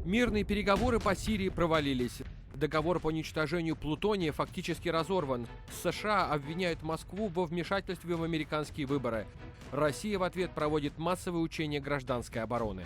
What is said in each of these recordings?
Мирные переговоры по Сирии провалились. Договор по уничтожению плутония фактически разорван. США обвиняют Москву во вмешательстве в американские выборы. Россия в ответ проводит массовые учения гражданской обороны.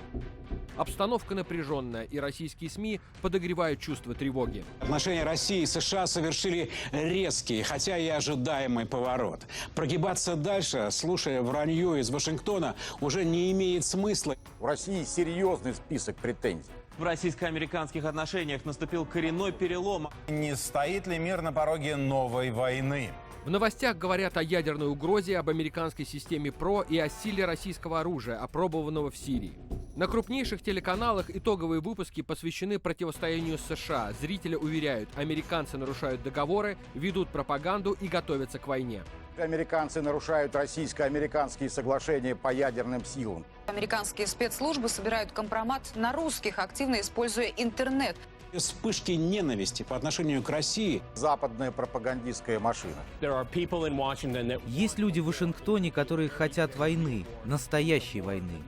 Обстановка напряженная, и российские СМИ подогревают чувство тревоги. Отношения России и США совершили резкий, хотя и ожидаемый поворот. Прогибаться дальше, слушая вранье из Вашингтона, уже не имеет смысла. У России серьезный список претензий. В российско-американских отношениях наступил коренной перелом. Не стоит ли мир на пороге новой войны? В новостях говорят о ядерной угрозе, об американской системе ПРО и о силе российского оружия, опробованного в Сирии. На крупнейших телеканалах итоговые выпуски посвящены противостоянию с США. Зрители уверяют, американцы нарушают договоры, ведут пропаганду и готовятся к войне. Американцы нарушают российско-американские соглашения по ядерным силам. Американские спецслужбы собирают компромат на русских, активно используя интернет. Вспышки ненависти по отношению к России. Западная пропагандистская машина. Есть люди в Вашингтоне, которые хотят войны, настоящей войны.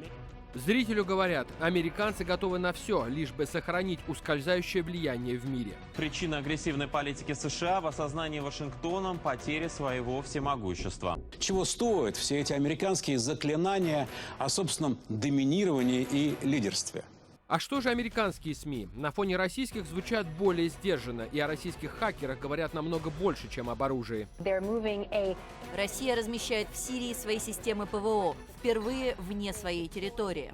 Зрителю говорят, американцы готовы на все, лишь бы сохранить ускользающее влияние в мире. Причина агрессивной политики США в осознании Вашингтоном потери своего всемогущества. Чего стоят все эти американские заклинания о собственном доминировании и лидерстве? А что же американские СМИ? На фоне российских звучат более сдержанно, и о российских хакерах говорят намного больше, чем об оружии. Россия размещает в Сирии свои системы ПВО, впервые вне своей территории.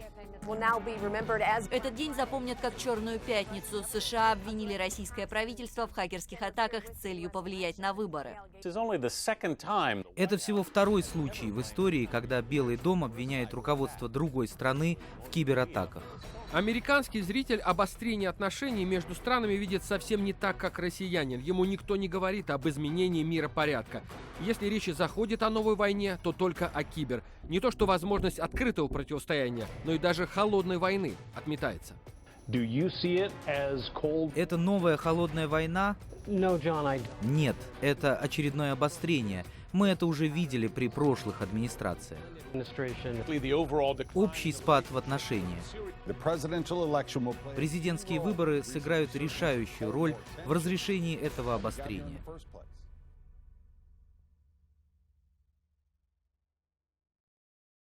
Этот день запомнят как Черную пятницу. США обвинили российское правительство в хакерских атаках с целью повлиять на выборы. Это всего второй случай в истории, когда Белый дом обвиняет руководство другой страны в кибератаках. Американский зритель обострение отношений между странами видит совсем не так, как россиянин. Ему никто не говорит об изменении миропорядка. Если речь и заходит о новой войне, то только о кибер. Не то что возможность открытого противостояния, но и даже холодной войны отметается. Это новая холодная война? Нет, это очередное обострение. Мы это уже видели при прошлых администрациях. Общий спад в отношениях. Президентские выборы сыграют решающую роль в разрешении этого обострения.